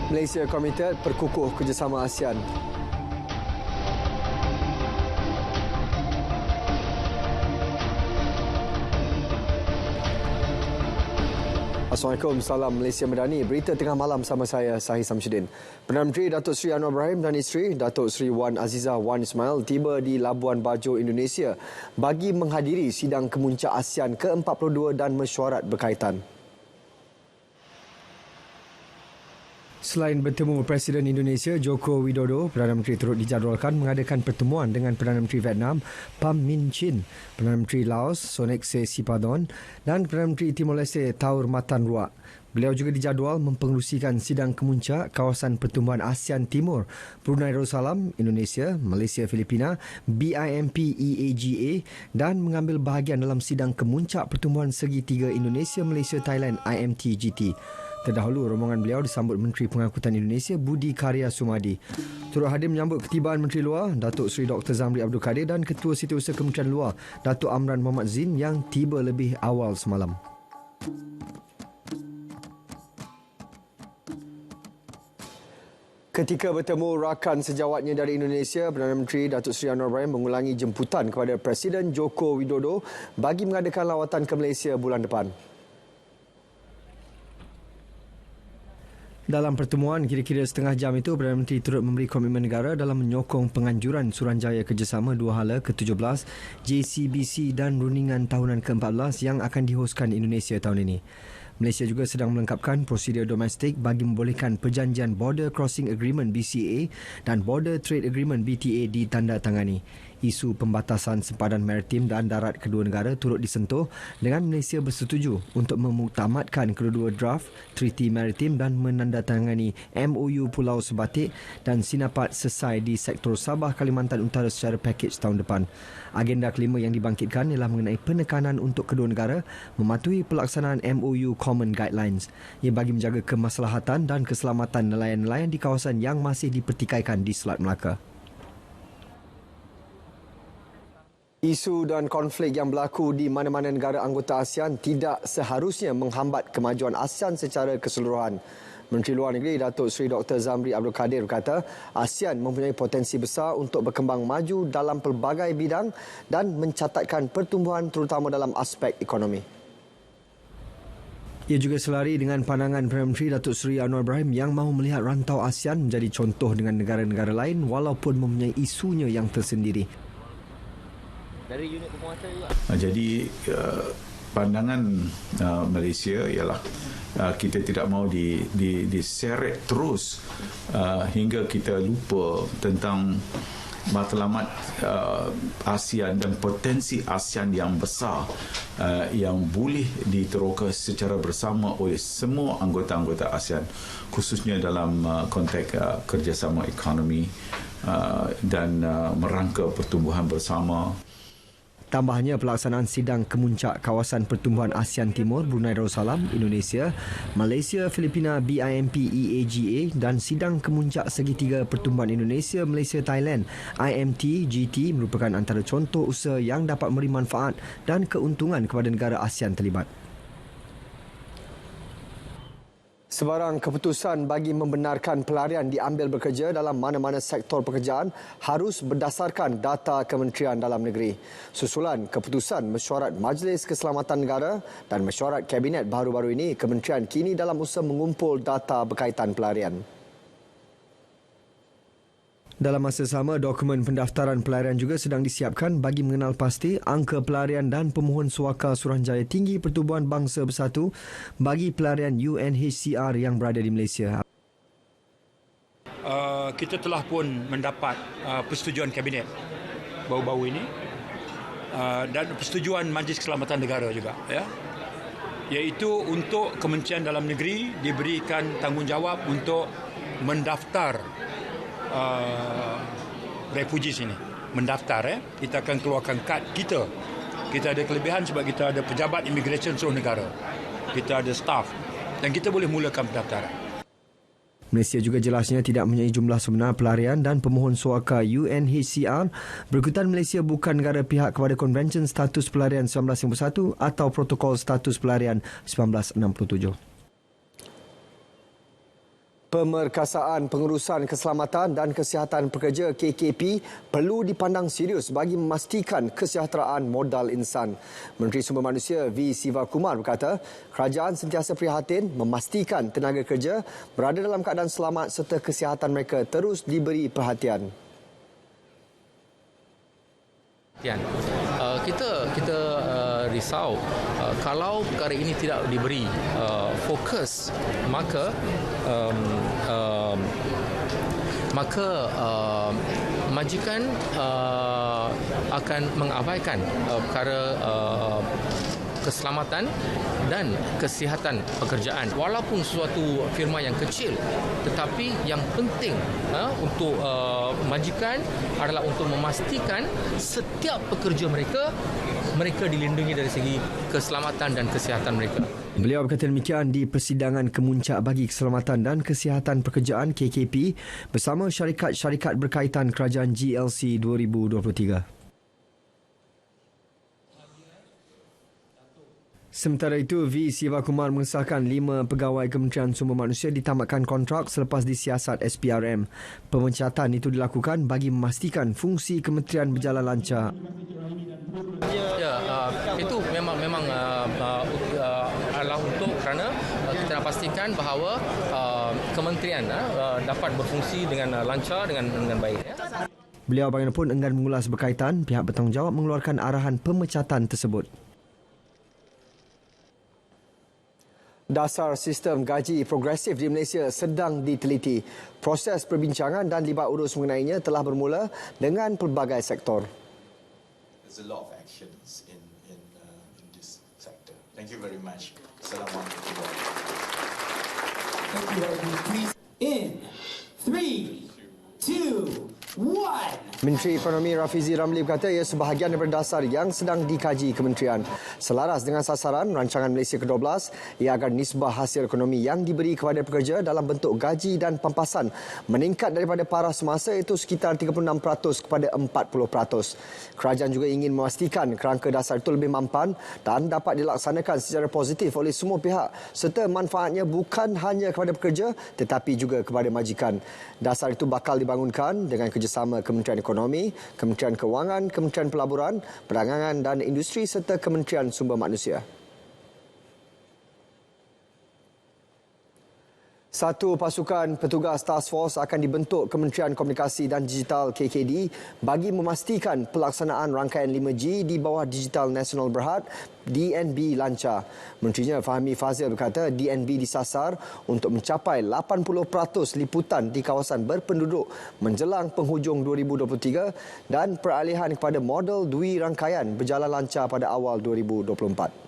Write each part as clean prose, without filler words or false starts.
Malaysia komited perkukuh kerjasama ASEAN. Assalamualaikum, salam Malaysia Madani. Berita tengah malam sama saya, Sahih Samsudin. Perdana Menteri Datuk Seri Anwar Ibrahim dan isteri Datuk Seri Wan Azizah Wan Ismail tiba di Labuan Bajo, Indonesia bagi menghadiri sidang kemuncak ASEAN ke-42 dan mesyuarat berkaitan. Selain bertemu Presiden Indonesia Joko Widodo, Perdana Menteri turut dijadualkan mengadakan pertemuan dengan Perdana Menteri Vietnam Pham Minh Chinh, Perdana Menteri Laos Sonexay Sipadon dan Perdana Menteri Timor Leste Taur Matan Ruak. Beliau juga dijadual mempengerusikan sidang kemuncak kawasan pertumbuhan ASEAN Timur, Brunei Darussalam, Indonesia, Malaysia, Filipina, BIMP EAGA dan mengambil bahagian dalam sidang kemuncak pertumbuhan segitiga Indonesia, Malaysia, Thailand IMTGT. Terdahulu, rombongan beliau disambut Menteri Pengangkutan Indonesia Budi Karya Sumadi. Turut hadir menyambut ketibaan Menteri Luar Datuk Seri Dr. Zamri Abdul Kadir dan Ketua Setiausaha Kementerian Luar Datuk Amran Mohamed Zin yang tiba lebih awal semalam. Ketika bertemu rakan sejawatnya dari Indonesia, Perdana Menteri Datuk Seri Anwar Ibrahim mengulangi jemputan kepada Presiden Joko Widodo bagi mengadakan lawatan ke Malaysia bulan depan. Dalam pertemuan kira-kira setengah jam itu, Perdana Menteri turut memberi komitmen negara dalam menyokong penganjuran Suruhanjaya Kerjasama Dua Hala ke-17, JCBC dan Rundingan Tahunan ke-14 yang akan dihoskan Indonesia tahun ini. Malaysia juga sedang melengkapkan prosedur domestik bagi membolehkan perjanjian Border Crossing Agreement BCA dan Border Trade Agreement BTA ditandatangani. Isu pembatasan sempadan maritim dan darat kedua negara turut disentuh dengan Malaysia bersetuju untuk memuktamadkan kedua-dua draft Treaty Maritim dan menandatangani MOU Pulau Sebatik dan Sinapat Sesai di sektor Sabah Kalimantan Utara secara pakej tahun depan. Agenda kelima yang dibangkitkan ialah mengenai penekanan untuk kedua negara mematuhi pelaksanaan MOU Common Guidelines. Ia bagi menjaga kemaslahatan dan keselamatan nelayan-nelayan di kawasan yang masih dipertikaikan di Selat Melaka. Isu dan konflik yang berlaku di mana-mana negara anggota ASEAN tidak seharusnya menghambat kemajuan ASEAN secara keseluruhan. Menteri Luar Negeri Datuk Seri Dr. Zamri Abdul Kadir berkata, ASEAN mempunyai potensi besar untuk berkembang maju dalam pelbagai bidang dan mencatatkan pertumbuhan terutama dalam aspek ekonomi. Ia juga selari dengan pandangan Perdana Menteri Datuk Seri Anwar Ibrahim yang mahu melihat rantau ASEAN menjadi contoh dengan negara-negara lain walaupun mempunyai isunya yang tersendiri. Dari unit penguasa juga. Jadi pandangan Malaysia ialah kita tidak mahu diseret terus hingga kita lupa tentang matlamat ASEAN dan potensi ASEAN yang besar yang boleh diteroka secara bersama oleh semua anggota-anggota ASEAN, khususnya dalam konteks kerjasama ekonomi dan merangka pertumbuhan bersama. Tambahnya, pelaksanaan sidang kemuncak kawasan pertumbuhan ASEAN Timur, Brunei Darussalam, Indonesia, Malaysia, Filipina, BIMP EAGA dan sidang kemuncak segitiga pertumbuhan Indonesia, Malaysia, Thailand, IMTGT merupakan antara contoh usaha yang dapat memberi manfaat dan keuntungan kepada negara ASEAN terlibat. Sebarang keputusan bagi membenarkan pelarian diambil bekerja dalam mana-mana sektor pekerjaan harus berdasarkan data Kementerian Dalam Negeri. Susulan keputusan mesyuarat Majlis Keselamatan Negara dan mesyuarat Kabinet baru-baru ini, Kementerian kini dalam usaha mengumpul data berkaitan pelarian. Dalam masa sama, dokumen pendaftaran pelarian juga sedang disiapkan bagi mengenal pasti angka pelarian dan pemohon suaka Suruhanjaya Tinggi Pertubuhan Bangsa Bersatu bagi pelarian UNHCR yang berada di Malaysia. Kita telah pun mendapat persetujuan Kabinet baru-baru ini dan persetujuan Majlis Keselamatan Negara juga, ya, iaitu untuk Kementerian Dalam Negeri diberikan tanggungjawab untuk mendaftar refugees ini, mendaftar. Kita akan keluarkan kad kita. Kita ada kelebihan sebab kita ada pejabat imigresen seluruh negara, kita ada staff dan kita boleh mulakan pendaftaran. Malaysia juga jelasnya tidak mempunyai jumlah sebenar pelarian dan pemohon suaka UNHCR berikutan Malaysia bukan negara pihak kepada Konvensyen Status Pelarian 1951 atau Protokol Status Pelarian 1967. Pemerkasaan Pengurusan Keselamatan dan Kesihatan Pekerja KKP perlu dipandang serius bagi memastikan kesejahteraan modal insan. Menteri Sumber Manusia V. Sivakumar berkata, kerajaan sentiasa prihatin memastikan tenaga kerja berada dalam keadaan selamat serta kesihatan mereka terus diberi perhatian. Kita risau kalau perkara ini tidak diberi fokus, maka majikan akan mengabaikan perkara keselamatan dan kesihatan pekerjaan. Walaupun suatu firma yang kecil, tetapi yang penting untuk majikan adalah untuk memastikan setiap pekerja mereka dilindungi dari segi keselamatan dan kesihatan mereka. Beliau berkata demikian di Persidangan Kemuncak bagi Keselamatan dan Kesihatan Pekerjaan KKP bersama syarikat-syarikat berkaitan kerajaan GLC 2023. Sementara itu, V. Sivakumar mengesahkan 5 pegawai Kementerian Sumber Manusia ditamatkan kontrak selepas disiasat SPRM. Pemecatan itu dilakukan bagi memastikan fungsi kementerian berjalan lancar. Itu memang adalah untuk kerana kita nak pastikan bahawa kementerian dapat berfungsi dengan lancar dengan baik. Beliau bagaimanapun enggan mengulas berkaitan, pihak bertanggungjawab mengeluarkan arahan pemecatan tersebut. Dasar sistem gaji progresif di Malaysia sedang diteliti. Proses perbincangan dan libat urus mengenainya telah bermula dengan pelbagai sektor. There's a lot of actions in this sector. Thank you very much. Assalamualaikum. Thank you very much. Please, in 3, 2, 1. Menteri Ekonomi Rafizi Ramli berkata ia sebahagian daripada dasar yang sedang dikaji kementerian. Selaras dengan sasaran rancangan Malaysia ke-12, ia agar nisbah hasil ekonomi yang diberi kepada pekerja dalam bentuk gaji dan pampasan meningkat daripada paras semasa iaitu sekitar 36% kepada 40%. Kerajaan juga ingin memastikan kerangka dasar itu lebih mampan dan dapat dilaksanakan secara positif oleh semua pihak serta manfaatnya bukan hanya kepada pekerja tetapi juga kepada majikan. Dasar itu bakal dibangunkan dengan kerjasama Kementerian Ekonomi, Kementerian Kewangan, Kementerian Pelaburan, Perdagangan dan Industri serta Kementerian Sumber Manusia. Satu pasukan petugas task force akan dibentuk Kementerian Komunikasi dan Digital KKD bagi memastikan pelaksanaan rangkaian 5G di bawah Digital Nasional Berhad DNB lancar. Menterinya Fahmi Fazil berkata DNB disasar untuk mencapai 80% liputan di kawasan berpenduduk menjelang penghujung 2023 dan peralihan kepada model dui rangkaian berjalan lancar pada awal 2024.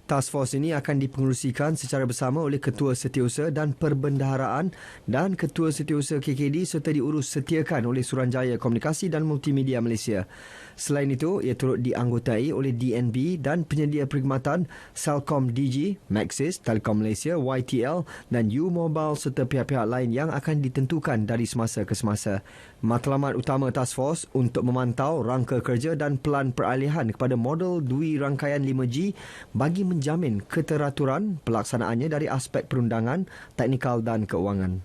Task Force ini akan dipengerusikan secara bersama oleh Ketua Setiausaha dan Perbendaharaan dan Ketua Setiausaha KKD serta diurus setiakan oleh Suruhanjaya Komunikasi dan Multimedia Malaysia. Selain itu, ia turut dianggotai oleh DNB dan penyedia perkhidmatan Celcom DG, Maxis, Telekom Malaysia, YTL dan U-Mobile serta pihak-pihak lain yang akan ditentukan dari semasa ke semasa. Matlamat utama Task Force untuk memantau rangka kerja dan pelan peralihan kepada model dui rangkaian 5G bagi menjamin keteraturan pelaksanaannya dari aspek perundangan, teknikal dan keuangan.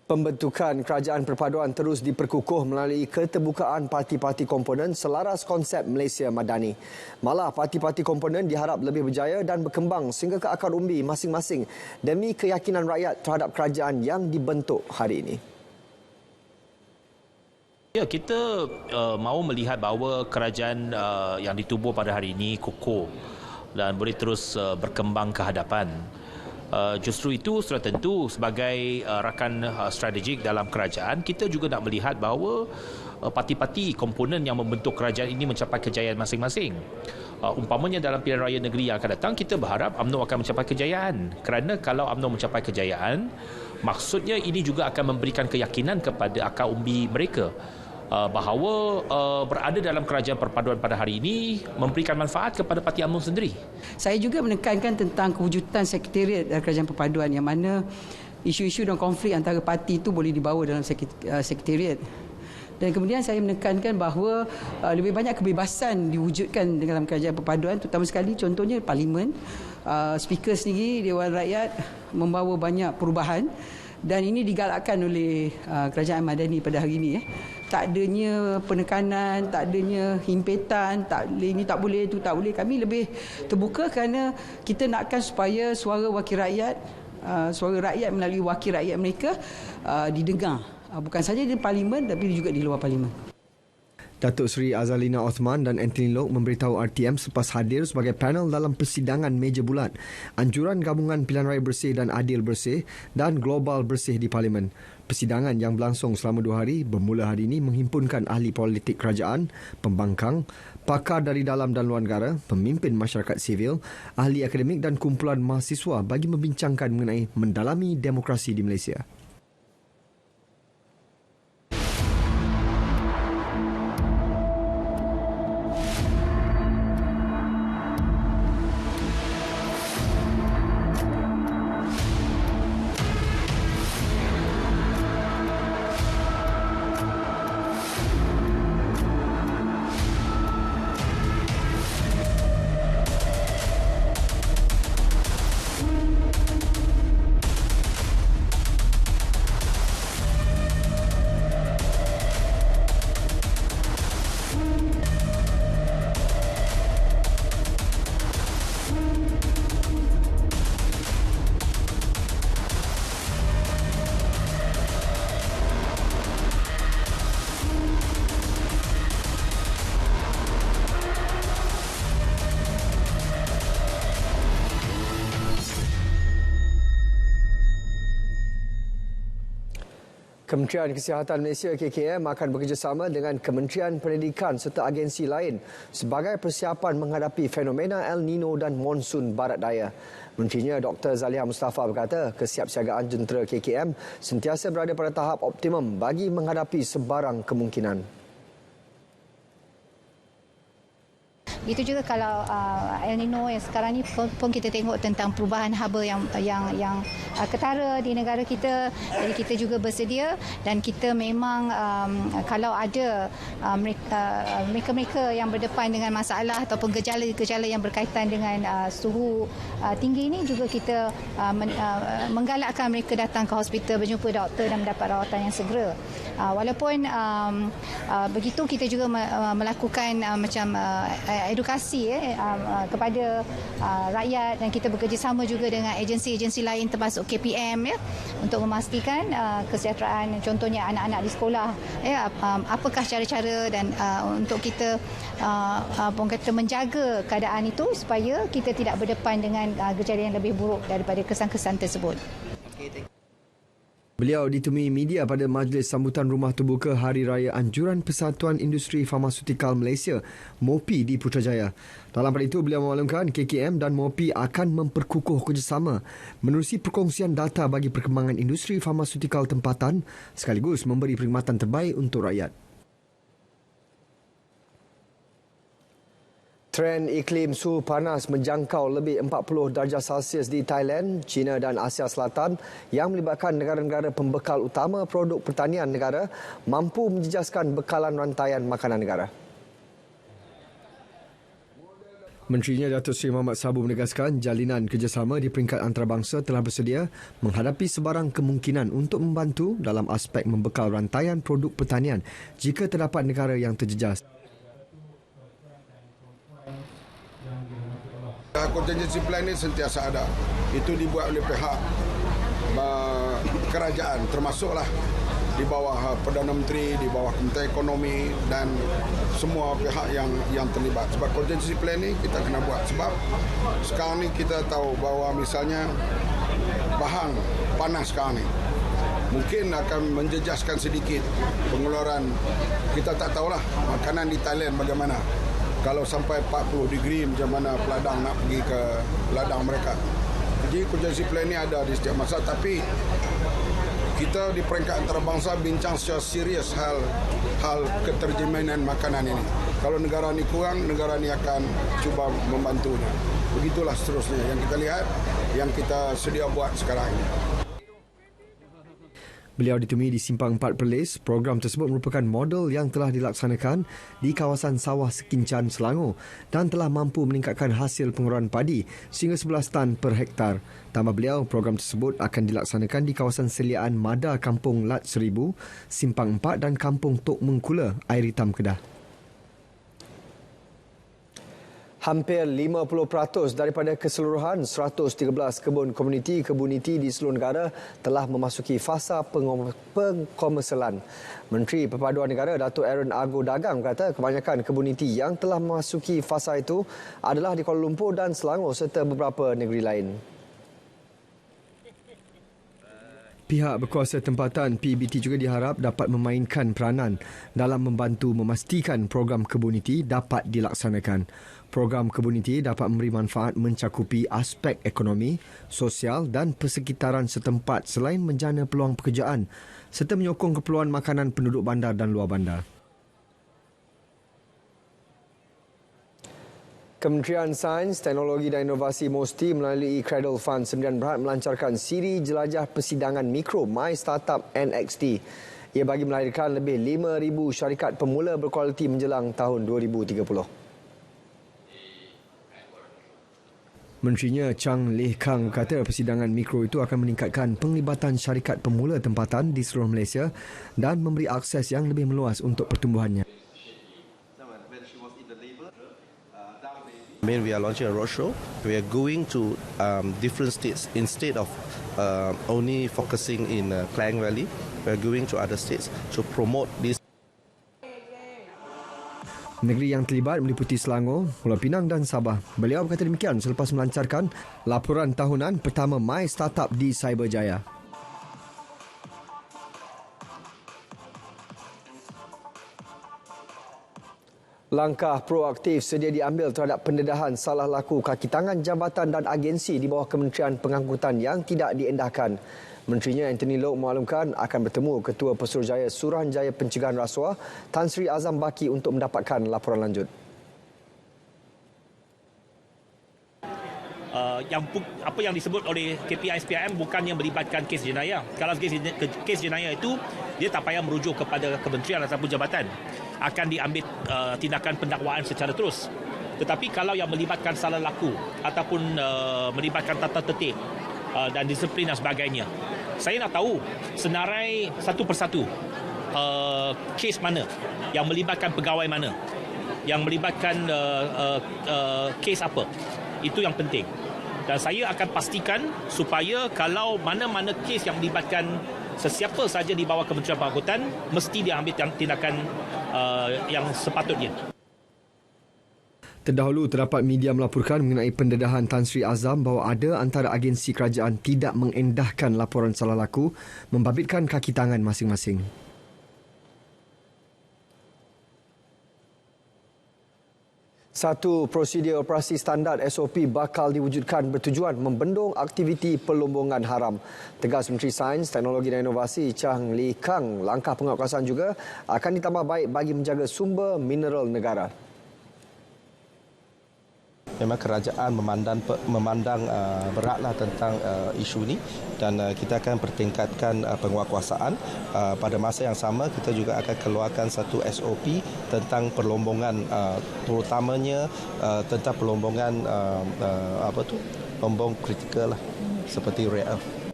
Pembentukan kerajaan perpaduan terus diperkukuh melalui keterbukaan parti-parti komponen selaras konsep Malaysia Madani. Malah parti-parti komponen diharap lebih berjaya dan berkembang sehingga ke akar umbi masing-masing demi keyakinan rakyat terhadap kerajaan yang dibentuk hari ini. Ya, kita mahu melihat bahawa kerajaan yang ditubuh pada hari ini kukuh dan boleh terus berkembang ke hadapan. Justru itu sudah tentu sebagai rakan strategik dalam kerajaan, kita juga nak melihat bahawa parti-parti komponen yang membentuk kerajaan ini mencapai kejayaan masing-masing. Umpamanya dalam pilihan raya negeri yang akan datang, kita berharap UMNO akan mencapai kejayaan. Kerana kalau UMNO mencapai kejayaan, maksudnya ini juga akan memberikan keyakinan kepada akar umbi mereka bahawa berada dalam kerajaan perpaduan pada hari ini memberikan manfaat kepada parti UMNO sendiri. Saya juga menekankan tentang kewujudan sekretariat kerajaan perpaduan yang mana isu-isu dan konflik antara parti itu boleh dibawa dalam sekretariat. Dan kemudian saya menekankan bahawa lebih banyak kebebasan diwujudkan dalam kerajaan perpaduan, terutama sekali contohnya Parlimen. Speaker sendiri, Dewan Rakyat membawa banyak perubahan dan ini digalakkan oleh Kerajaan Madani pada hari ini. Tak adanya penekanan, tak adanya himpitan, tak boleh ini, tak boleh itu, tak boleh. Kami lebih terbuka kerana kita nakkan supaya suara wakil rakyat, suara rakyat melalui wakil rakyat mereka didengar. Bukan saja di Parlimen tapi juga di luar Parlimen. Datuk Seri Azalina Othman dan Anthony Loke memberitahu RTM selepas hadir sebagai panel dalam persidangan meja bulat anjuran gabungan Pilihan Raya Bersih dan Adil Bersih dan Global Bersih di Parlimen. Persidangan yang berlangsung selama 2 hari bermula hari ini menghimpunkan ahli politik kerajaan, pembangkang, pakar dari dalam dan luar negara, pemimpin masyarakat sivil, ahli akademik dan kumpulan mahasiswa bagi membincangkan mengenai mendalami demokrasi di Malaysia. Kementerian Kesihatan Malaysia KKM akan bekerjasama dengan Kementerian Pendidikan serta agensi lain sebagai persiapan menghadapi fenomena El Nino dan monsun barat daya. Menterinya Dr. Zaliha Mustafa berkata kesiapsiagaan jentera KKM sentiasa berada pada tahap optimum bagi menghadapi sebarang kemungkinan. Itu juga kalau El Nino yang sekarang ni pun kita tengok tentang perubahan haba yang ketara di negara kita. Jadi kita juga bersedia dan kita memang kalau ada mereka-mereka yang berdepan dengan masalah ataupun gejala-gejala yang berkaitan dengan suhu tinggi ini juga kita menggalakkan mereka datang ke hospital berjumpa doktor dan mendapat rawatan yang segera. Walaupun begitu kita juga melakukan macam edukasi kepada rakyat dan kita bekerjasama juga dengan agensi-agensi lain termasuk KPM untuk memastikan kesejahteraan contohnya anak-anak di sekolah apakah cara-cara dan untuk kita menjaga keadaan itu supaya kita tidak berdepan dengan gejala yang lebih buruk daripada kesan-kesan tersebut. Beliau ditemui media pada majlis sambutan rumah terbuka Hari Raya Anjuran Persatuan Industri Farmasutikal Malaysia MOPI di Putrajaya. Dalam pada itu, beliau memaklumkan KKM dan MOPI akan memperkukuh kerjasama menerusi perkongsian data bagi perkembangan industri farmasutikal tempatan sekaligus memberi perkhidmatan terbaik untuk rakyat. Trend iklim suhu panas menjangkau lebih 40 darjah Celsius di Thailand, China dan Asia Selatan yang melibatkan negara-negara pembekal utama produk pertanian negara mampu menjejaskan bekalan rantaian makanan negara. Menterinya Datuk Seri Mohamed Sabu menegaskan jalinan kerjasama di peringkat antarabangsa telah bersedia menghadapi sebarang kemungkinan untuk membantu dalam aspek membekal rantaian produk pertanian jika terdapat negara yang terjejas. Contingency plan ini sentiasa ada. Itu dibuat oleh pihak kerajaan, termasuklah di bawah Perdana Menteri, di bawah Kementerian Ekonomi dan semua pihak yang terlibat. Sebab contingency plan ini kita kena buat. Sebab sekarang ni kita tahu bahawa misalnya bahan panas sekarang ni mungkin akan menjejaskan sedikit pengeluaran. Kita tak tahulah makanan di Thailand bagaimana. Kalau sampai 40 degree macam mana peladang nak pergi ke ladang mereka. Jadi contingency plan ni ada di setiap masa, tapi kita di peringkat antarabangsa bincang secara serius hal keterjaminan makanan ini. Kalau negara ni kurang, negara ni akan cuba membantunya. Begitulah seterusnya yang kita lihat, yang kita sedia buat sekarang ini. Beliau ditemui di Simpang 4 Perlis. Program tersebut merupakan model yang telah dilaksanakan di kawasan sawah Sekincan, Selangor dan telah mampu meningkatkan hasil penguruan padi sehingga 11 tan per hektar. Tambah beliau, program tersebut akan dilaksanakan di kawasan seliaan Mada Kampung Lat Seribu, Simpang 4 dan Kampung Tok Mengkula, Air Hitam, Kedah. Hampir 50% daripada keseluruhan 113 kebun komuniti kebuniti di seluruh negara telah memasuki fasa pengkomersialan. Menteri Perpaduan Negara Datuk Aaron Argo Dagang berkata kebanyakan kebuniti yang telah memasuki fasa itu adalah di Kuala Lumpur dan Selangor serta beberapa negeri lain. Pihak berkuasa tempatan PBT juga diharap dapat memainkan peranan dalam membantu memastikan program kebuniti dapat dilaksanakan. Program kebuniti dapat memberi manfaat mencakupi aspek ekonomi, sosial dan persekitaran setempat selain menjana peluang pekerjaan serta menyokong keperluan makanan penduduk bandar dan luar bandar. Kementerian Sains, Teknologi dan Inovasi MOSTI melalui Cradle Fund Sembilan Berhad melancarkan siri jelajah persidangan mikro My Startup NXT. Ia bagi melahirkan lebih 5,000 syarikat pemula berkualiti menjelang tahun 2030. Menterinya Chang Leh Kang kata persidangan mikro itu akan meningkatkan penglibatan syarikat pemula tempatan di seluruh Malaysia dan memberi akses yang lebih meluas untuk pertumbuhannya. We are launching a roadshow. We are going to different states instead of only focusing in Klang Valley. We are going to other states to promote this. Negeri yang terlibat meliputi Selangor, Pulau Pinang dan Sabah. Beliau berkata demikian selepas melancarkan laporan tahunan pertama My Startup di Cyberjaya. Langkah proaktif sedia diambil terhadap pendedahan salah laku kaki tangan jabatan dan agensi di bawah Kementerian Pengangkutan yang tidak diendahkan. Menterinya Anthony Loke maklumkan akan bertemu Ketua Pesuruhjaya Suruhanjaya Pencegahan Rasuah Tan Sri Azam Baki untuk mendapatkan laporan lanjut. Apa yang disebut oleh KPI SPIM bukannya melibatkan kes jenayah. Kalau kes jenayah itu dia tak payah merujuk kepada kementerian ataupun jabatan, akan diambil tindakan pendakwaan secara terus. Tetapi kalau yang melibatkan salah laku ataupun melibatkan tata tertib dan disiplin dan sebagainya, saya nak tahu senarai satu persatu kes mana yang melibatkan pegawai mana, yang melibatkan kes apa. Itu yang penting. Dan saya akan pastikan supaya kalau mana-mana kes yang melibatkan sesiapa saja di bawah Kementerian Pengangkutan, mesti dia ambil tindakan yang sepatutnya. Terdahulu terdapat media melaporkan mengenai pendedahan Tan Sri Azam bahawa ada antara agensi kerajaan tidak mengendahkan laporan salah laku membabitkan kaki tangan masing-masing. Satu prosedur operasi standard SOP bakal diwujudkan bertujuan membendung aktiviti perlombongan haram. Tegas Menteri Sains, Teknologi dan Inovasi Chang Leh Kang, langkah pengawasan juga akan ditambah baik bagi menjaga sumber mineral negara. Memang kerajaan memandang beratlah tentang isu ini dan kita akan pertingkatkan penguatkuasaan. Pada masa yang sama kita juga akan keluarkan satu SOP tentang perlombongan, terutamanya tentang perlombongan lombong kritikal lah, seperti rare earth.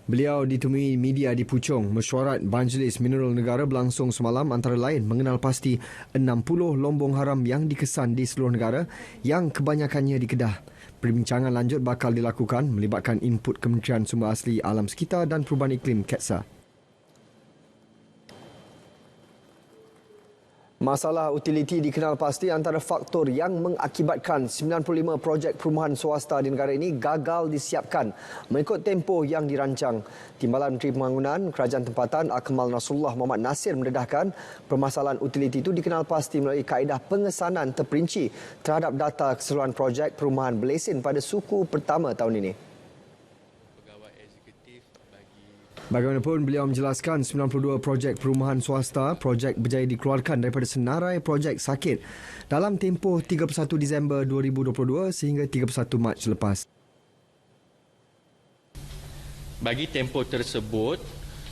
Beliau ditemui media di Puchong. Mesyuarat Majlis Mineral Negara berlangsung semalam antara lain mengenal pasti 60 lombong haram yang dikesan di seluruh negara yang kebanyakannya di Kedah. Perbincangan lanjut bakal dilakukan melibatkan input Kementerian Sumber Asli Alam Sekitar dan Perubahan Iklim KETSA. Masalah utiliti dikenal pasti antara faktor yang mengakibatkan 95 projek perumahan swasta di negara ini gagal disiapkan mengikut tempoh yang dirancang. Timbalan Menteri Pembangunan Kerajaan Tempatan Akmal Nasrullah Muhammad Nasir mendedahkan permasalahan utiliti itu dikenal pasti melalui kaedah pengesanan terperinci terhadap data keseluruhan projek perumahan berlesen pada suku pertama tahun ini. Bagaimanapun, beliau menjelaskan 92 projek perumahan swasta projek berjaya dikeluarkan daripada senarai projek sakit dalam tempoh 31 Disember 2022 sehingga 31 Mac lepas. Bagi tempoh tersebut,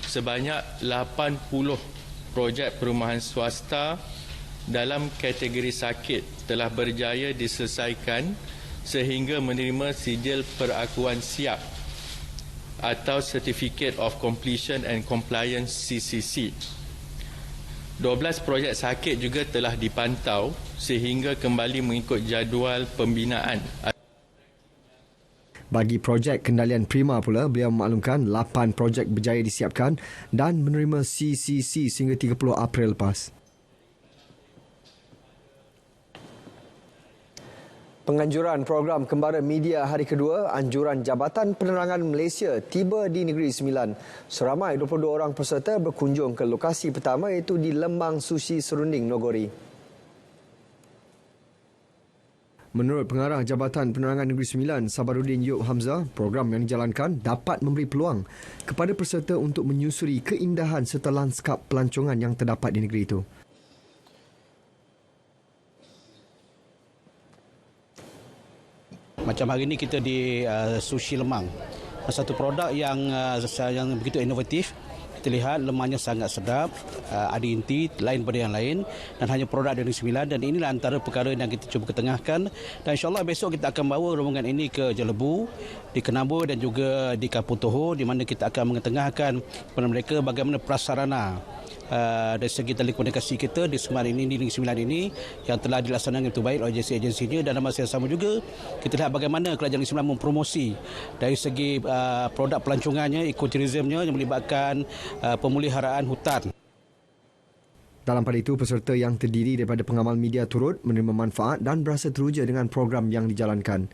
sebanyak 80 projek perumahan swasta dalam kategori sakit telah berjaya diselesaikan sehingga menerima sijil perakuan siap atau Certificate of Completion and Compliance CCC. 12 projek sakit juga telah dipantau sehingga kembali mengikut jadual pembinaan. Bagi projek kendalian prima pula, beliau memaklumkan 8 projek berjaya disiapkan dan menerima CCC sehingga 30 April lepas. Penganjuran program Kembara Media hari kedua Anjuran Jabatan Penerangan Malaysia tiba di Negeri Sembilan. Seramai 22 orang peserta berkunjung ke lokasi pertama iaitu di Lembang Sushi Serunding, Nogori. Menurut Pengarah Jabatan Penerangan Negeri Sembilan, Sabarudin Yub Hamzah, program yang dijalankan dapat memberi peluang kepada peserta untuk menyusuri keindahan serta lanskap pelancongan yang terdapat di negeri itu. Macam hari ini kita di Sushi Lemang. Satu produk yang begitu inovatif. Kita lihat lemangnya sangat sedap, ada inti lain pada yang lain dan hanya produk dari Sembilan, dan inilah antara perkara yang kita cuba ketengahkan, dan insyaAllah besok kita akan bawa rombongan ini ke Jelebu, di Kenabur dan juga di Kampung Toho, di mana kita akan mengetengahkan kepada mereka bagaimana prasarana dari segi telekomunikasi kita di Sembilan ini, di Negeri Sembilan ini yang telah dilaksanakan itu baik oleh agensi-agensinya, dan dalam masa yang sama juga kita lihat bagaimana Kerajaan Negeri Sembilan mempromosi dari segi produk pelancongannya, ekoturismnya yang melibatkan pemeliharaan hutan. Dalam pada itu, peserta yang terdiri daripada pengamal media turut menerima manfaat dan berasa teruja dengan program yang dijalankan.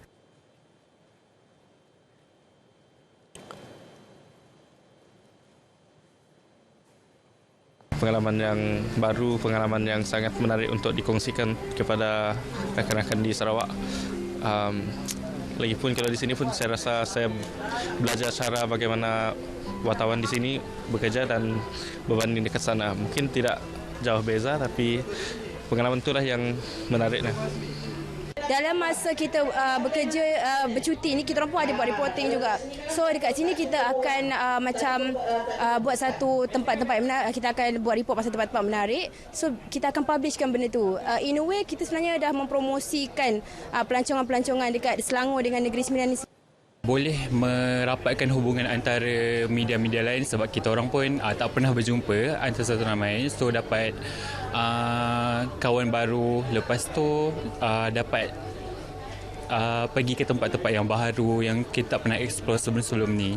Pengalaman yang baru, pengalaman yang sangat menarik untuk dikongsikan kepada rakan-rakan di Sarawak. Lagipun kalau di sini pun saya rasa saya belajar cara bagaimana wartawan di sini bekerja dan berbanding dekat sana. Mungkin tidak jauh beza, tapi pengalaman itulah yang menariknya. Dalam masa kita bekerja, bercuti ni, kita orang pun ada buat reporting juga. So dekat sini kita akan buat satu tempat-tempat menarik. Kita akan buat report pasal tempat-tempat menarik. So kita akan publishkan benda tu. In a way, kita sebenarnya dah mempromosikan pelancongan-pelancongan dekat Selangor dengan Negeri Sembilan ni. Boleh merapatkan hubungan antara media-media lain sebab kita orang pun tak pernah berjumpa antara satu sama lain. So dapat kawan baru, lepas tu dapat pergi ke tempat-tempat yang baru yang kita tak pernah explore sebelum-sebelum ni.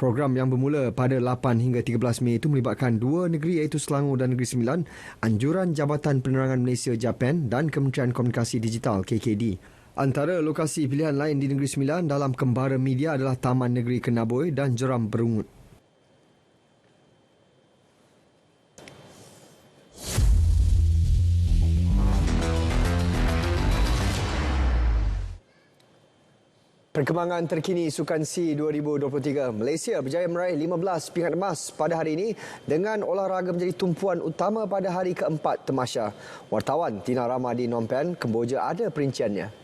Program yang bermula pada 8 hingga 13 Mei itu melibatkan dua negeri iaitu Selangor dan Negeri Sembilan, Anjuran Jabatan Penerangan Malaysia JAPAN dan Kementerian Komunikasi Digital KKD. Antara lokasi pilihan lain di Negeri Sembilan dalam Kembara Media adalah Taman Negeri Kenaboi dan Jeram Berungut. Perkembangan terkini Sukan SEA 2023. Malaysia berjaya meraih 15 pingat emas pada hari ini dengan olahraga menjadi tumpuan utama pada hari keempat tamasya. Wartawan Tina Rama di Phnom Penh, Kemboja ada perinciannya.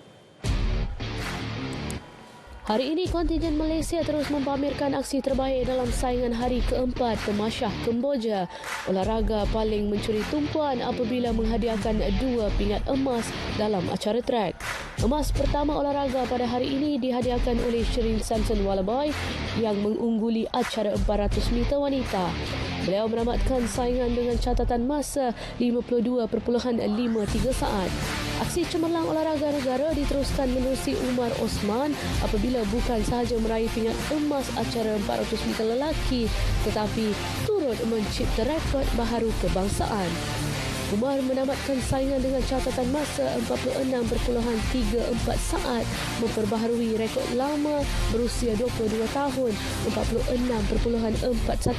Hari ini, kontingen Malaysia terus mempamerkan aksi terbaik dalam saingan hari keempat Tamasya Kemboja. Olahraga paling mencuri tumpuan apabila menghadiahkan 2 pingat emas dalam acara trek. Emas pertama olahraga pada hari ini dihadiahkan oleh Shirin Samson Wallaboy yang mengungguli acara 400 meter wanita. Beliau menamatkan saingan dengan catatan masa 52.53 saat. Aksi cemerlang olahraga negara diteruskan menerusi Umar Osman apabila bukan sahaja meraih pingat emas acara 400 meter lelaki tetapi turut mencipta rekod baharu kebangsaan. Umar menamatkan saingan dengan catatan masa 46.34 saat, memperbaharui rekod lama berusia 22 tahun 46.41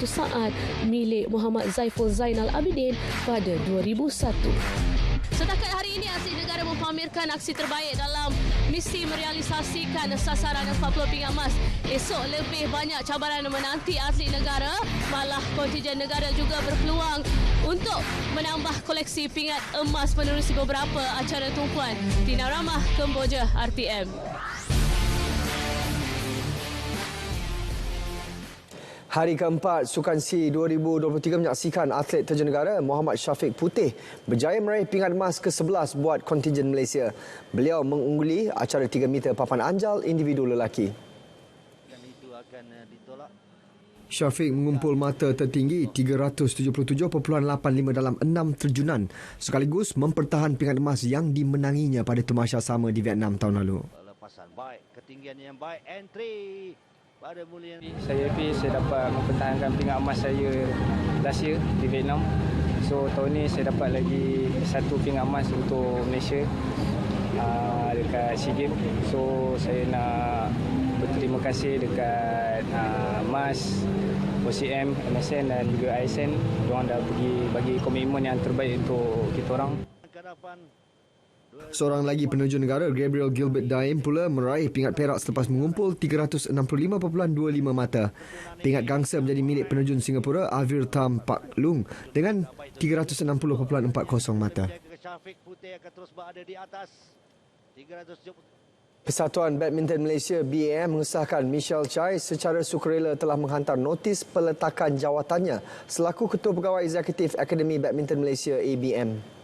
saat milik Muhammad Zaiful Zainal Abidin pada 2001. Setakat hari ini, atlet negara mempamerkan aksi terbaik dalam misi merealisasikan sasaran 40 pingat emas. Esok lebih banyak cabaran menanti atlet negara, malah kontingen negara juga berpeluang untuk menambah koleksi pingat emas menerusi beberapa acara tumpuan. Tina Ramah, Kemboja, RTM. Hari keempat Sukan SEA 2023 menyaksikan atlet terjun negara Muhammad Syafiq Putih berjaya meraih pingat emas ke-11 buat kontingen Malaysia. Beliau mengungguli acara 3 meter papan anjal individu lelaki. Syafiq mengumpul mata tertinggi 377.85 dalam 6 terjunan sekaligus mempertahan pingat emas yang dimenanginya pada tamasya sama di Vietnam tahun lalu. Lepasan baik, ketinggian yang baik, entry. Saya happy saya dapat mempertahankan pingat emas saya last year di Vietnam. So tahun ni saya dapat lagi satu pingat emas untuk Malaysia dekat SEA Games. So saya nak berterima kasih dekat MAS, OCM, MSN dan juga ISN. Diorang dah bagi komitmen yang terbaik untuk kita orang. Seorang lagi penerjun negara, Gabriel Gilbert Daim pula meraih pingat perak selepas mengumpul 365.25 mata. Pingat gangsa menjadi milik penerjun Singapura Avir Tam Pak Lung dengan 360.40 mata. Persatuan Badminton Malaysia BAM mengesahkan Michelle Chai secara sukarela telah menghantar notis peletakan jawatannya selaku Ketua Pegawai Eksekutif Akademi Badminton Malaysia ABM.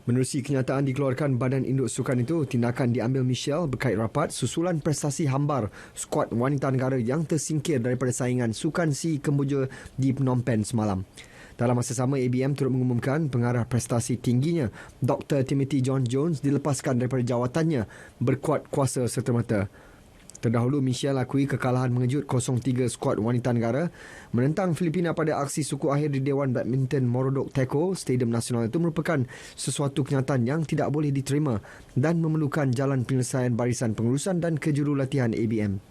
Menerusi kenyataan dikeluarkan Badan Induk Sukan itu, tindakan diambil Michelle berkait rapat susulan prestasi hambar skuad wanita negara yang tersingkir daripada saingan Sukan SEA Kemboja di Phnom Penh semalam. Dalam masa sama, ABM turut mengumumkan pengarah prestasi tingginya Dr. Timothy John Jones dilepaskan daripada jawatannya berkuat kuasa serta-merta. Terdahulu, Michelle akui kekalahan mengejut 0-3 skuad wanita negara menentang Filipina pada aksi suku akhir di Dewan Badminton Morodok Teko Stadium Nasional itu merupakan sesuatu kenyataan yang tidak boleh diterima dan memerlukan jalan penyelesaian barisan pengurusan dan kejurulatihan ABM.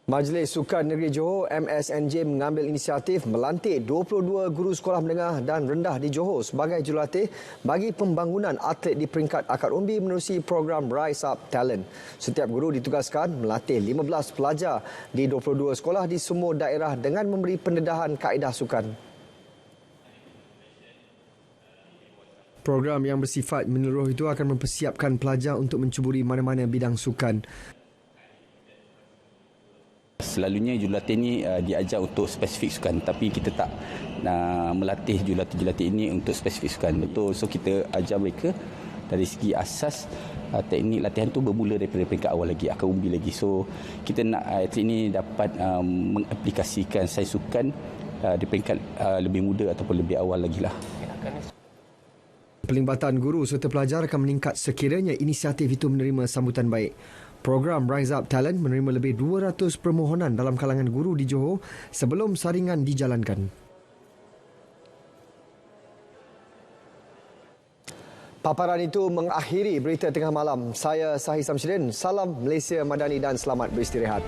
Majlis Sukan Negeri Johor MSNJ mengambil inisiatif melantik 22 guru sekolah menengah dan rendah di Johor sebagai jurulatih bagi pembangunan atlet di peringkat akar umbi menerusi program Rise Up Talent. Setiap guru ditugaskan melatih 15 pelajar di 22 sekolah di semua daerah dengan memberi pendedahan kaedah sukan. Program yang bersifat menyeluruh itu akan mempersiapkan pelajar untuk mencuburi mana-mana bidang sukan. Selalunya jurulatih ini diajar untuk spesifik sukan, tapi kita tak melatih jurulatih ini untuk spesifik sukan. Betul, so kita ajar mereka dari segi asas teknik latihan tu bermula daripada peringkat awal lagi, akar umbi lagi. So kita nak atlet ini dapat mengaplikasikan sains sukan di peringkat lebih muda ataupun lebih awal lagi lah. Pelibatan guru serta pelajar akan meningkat sekiranya inisiatif itu menerima sambutan baik. Program Rise Up Talent menerima lebih 200 permohonan dalam kalangan guru di Johor sebelum saringan dijalankan. Paparan itu mengakhiri berita tengah malam. Saya Sahih Samsudin. Salam Malaysia Madani dan selamat beristirahat.